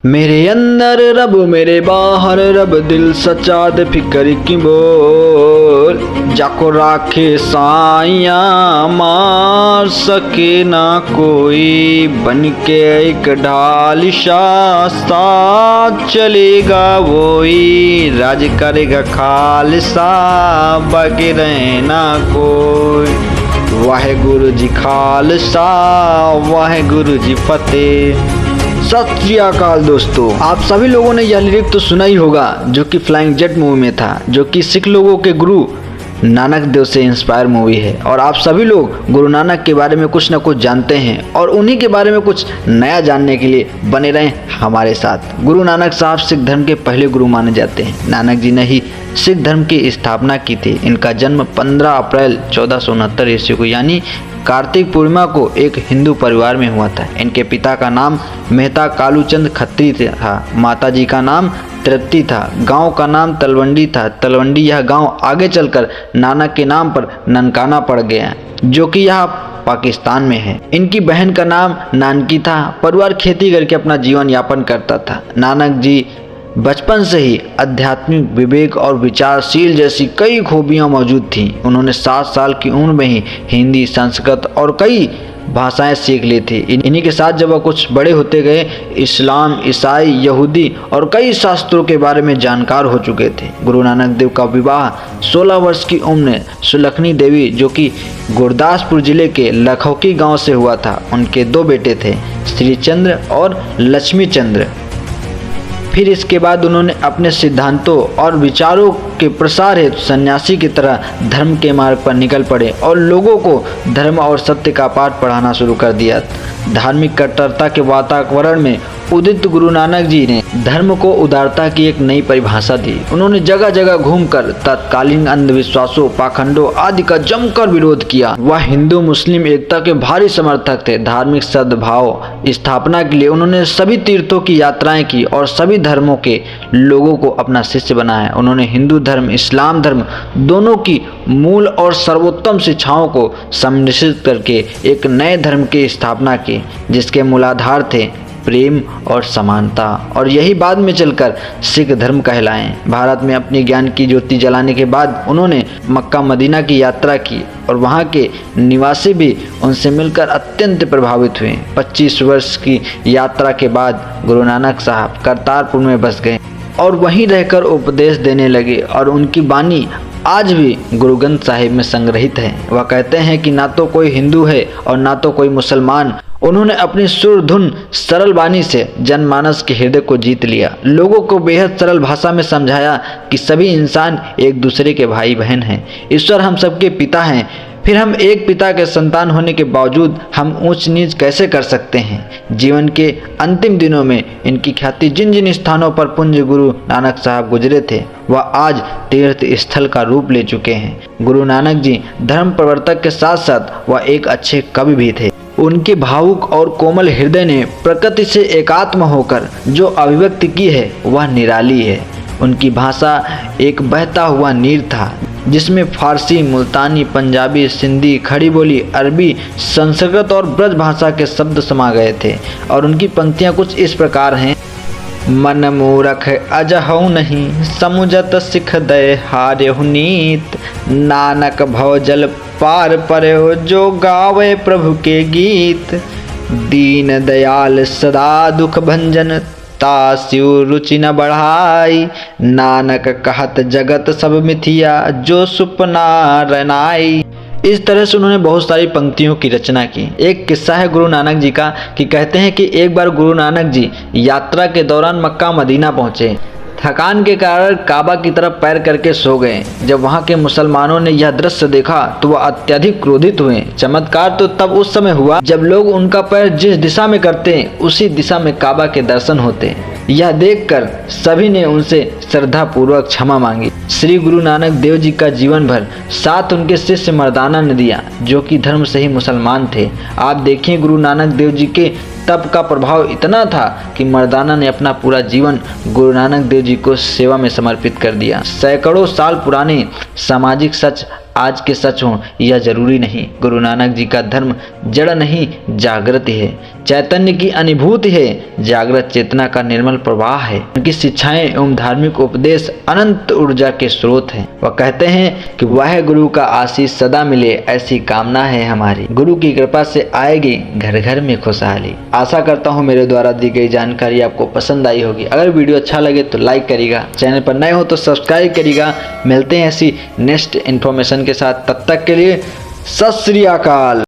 मेरे अंदर रब मेरे बाहर रब दिल सच्चा दे फिक्र की बोल जाको राखे साइया मार सके ना कोई बन के एक ढाल शास्ता चलेगा वही राज करेगा खालसा बाकी रहे ना कोई। वाहेगुरु जी खालसा वाहेगुरु जी फतेह। सत श्री अकाल दोस्तों, आप सभी लोगों ने यह लिरिक तो सुना ही होगा जो कि फ्लाइंग जेट मूवी में था, जो कि सिख लोगों के गुरु नानक देव से इंस्पायर मूवी है। और आप सभी लोग गुरु नानक के बारे में कुछ ना कुछ जानते हैं और उन्हीं के बारे में कुछ नया जानने के लिए बने रहें हमारे साथ। गुरु नानक साहब सिख धर्म के पहले गुरु माने जाते हैं। नानक जी ने ही सिख धर्म की स्थापना की थी। इनका जन्म 15 अप्रैल 1469 ईस्वी को यानी कार्तिक पूर्णिमा को एक हिंदू परिवार में हुआ था। इनके पिता का नाम मेहता कालूचंद खत्री था, माता जी का नाम तृप्ति था, गांव का नाम तलवंडी था। तलवंडी यह गांव आगे चलकर नानक के नाम पर ननकाना पड़ गया, जो कि यह पाकिस्तान में है। इनकी बहन का नाम नानकी था। परिवार खेती करके अपना जीवन यापन करता था। नानक जी बचपन से ही आध्यात्मिक विवेक और विचारशील जैसी कई खूबियां मौजूद थीं। उन्होंने 7 साल की उम्र में ही हिंदी, संस्कृत और कई भाषाएं सीख ली थी। इन्हीं के साथ जब वह कुछ बड़े होते गए, इस्लाम, ईसाई, यहूदी और कई शास्त्रों के बारे में जानकार हो चुके थे। गुरु नानक देव का विवाह 16 वर्ष की उम्र में सुलखनी देवी, जो कि गुरदासपुर जिले के लखौकी गांव से हुआ था। उनके 2 बेटे थे, श्री चंद्र और लक्ष्मी चंद्र। फिर इसके बाद उन्होंने अपने सिद्धांतों और विचारों के प्रसार हेतु सन्यासी की तरह धर्म के मार्ग पर निकल पड़े और लोगों को धर्म और सत्य का पाठ पढ़ाना शुरू कर दिया। धार्मिक कट्टरता के वातावरण में उदित गुरु नानक जी ने धर्म को उदारता की एक नई परिभाषा दी। उन्होंने जगह जगह घूमकर तत्कालीन अंधविश्वासों, पाखंडों आदि का जमकर विरोध किया। वह हिंदू मुस्लिम एकता के भारी समर्थक थे। धार्मिक सद्भाव स्थापना के लिए उन्होंने सभी तीर्थों की यात्राएं की और सभी धर्मों के लोगों को अपना शिष्य बनाया। उन्होंने हिंदू धर्म, इस्लाम धर्म दोनों की मूल और सर्वोत्तम शिक्षाओं को सम्मिश्रित करके एक नए धर्म की स्थापना की, जिसके मूलाधार थे प्रेम और समानता, और यही बाद में चलकर सिख धर्म कहलाए। भारत में अपनी ज्ञान की ज्योति जलाने के बाद उन्होंने मक्का मदीना की यात्रा की और वहाँ के निवासी भी उनसे मिलकर अत्यंत प्रभावित हुए। 25 वर्ष की यात्रा के बाद गुरु नानक साहब करतारपुर में बस गए और वहीं रहकर उपदेश देने लगे और उनकी वाणी आज भी गुरु ग्रंथ साहिब में संग्रहित है। वह कहते हैं कि ना तो कोई हिंदू है और ना तो कोई मुसलमान। उन्होंने अपनी सुर धुन सरल वाणी से जनमानस के हृदय को जीत लिया। लोगों को बेहद सरल भाषा में समझाया कि सभी इंसान एक दूसरे के भाई बहन हैं। ईश्वर हम सबके पिता हैं, फिर हम एक पिता के संतान होने के बावजूद हम ऊंच नीच कैसे कर सकते हैं। जीवन के अंतिम दिनों में इनकी ख्याति जिन जिन स्थानों पर पुण्य गुरु नानक साहब गुजरे थे, वह आज तीर्थ स्थल का रूप ले चुके हैं। गुरु नानक जी धर्म प्रवर्तक के साथ साथ वह एक अच्छे कवि भी थे। उनके भावुक और कोमल हृदय ने प्रकृति से एकात्म होकर जो अभिव्यक्ति की है वह निराली है। उनकी भाषा एक बहता हुआ नीर था, जिसमें फारसी, मुल्तानी, पंजाबी, सिंधी, खड़ी बोली, अरबी, संस्कृत और ब्रज भाषा के शब्द समा गए थे। और उनकी पंक्तियां कुछ इस प्रकार हैं। मन मूरख अजहु नहीं समुझत सिख दय हार्यहु नीत, नानक भव जल पार परयो जो गावे प्रभु के गीत, दीन दयाल सदा दुख भंजन तास्यु रुचि न बढ़ाई, नानक कहत जगत सब मिथिया जो सुपना रनाई। इस तरह से उन्होंने बहुत सारी पंक्तियों की रचना की। एक किस्सा है गुरु नानक जी का कि कहते हैं कि एक बार गुरु नानक जी यात्रा के दौरान मक्का मदीना पहुंचे। थकान के कारण काबा की तरफ पैर करके सो गए। जब वहां के मुसलमानों ने यह दृश्य देखा तो वह अत्यधिक क्रोधित हुए। चमत्कार तो तब उस समय हुआ जब लोग उनका पैर जिस दिशा में करते उसी दिशा में काबा के दर्शन होते। यह देखकर सभी ने उनसे श्रद्धा पूर्वक क्षमा मांगी। श्री गुरु नानक देव जी का जीवन भर साथ उनके शिष्य मर्दाना ने दिया, जो कि धर्म से ही मुसलमान थे। आप देखिए, गुरु नानक देव जी के तप का प्रभाव इतना था कि मर्दाना ने अपना पूरा जीवन गुरु नानक देव जी को सेवा में समर्पित कर दिया। सैकड़ों साल पुराने सामाजिक सच आज के सच हों यह जरूरी नहीं। गुरु नानक जी का धर्म जड़ नहीं जागृत है, चैतन्य की अनुभूति है, जागृत चेतना का निर्मल प्रवाह है। उनकी शिक्षाएं एवं धार्मिक उपदेश अनंत ऊर्जा के स्रोत हैं। वह कहते हैं कि वह गुरु का आशीष सदा मिले ऐसी कामना है हमारी। गुरु की कृपा से आएगी घर घर में खुशहाली। आशा करता हूँ मेरे द्वारा दी गई जानकारी आपको पसंद आई होगी। अगर वीडियो अच्छा लगे तो लाइक करिएगा, चैनल पर नए हो तो सब्सक्राइब करिएगा। मिलते हैं ऐसी नेक्स्ट इन्फॉर्मेशन के साथ, तब तक के लिए सत श्री अकाल।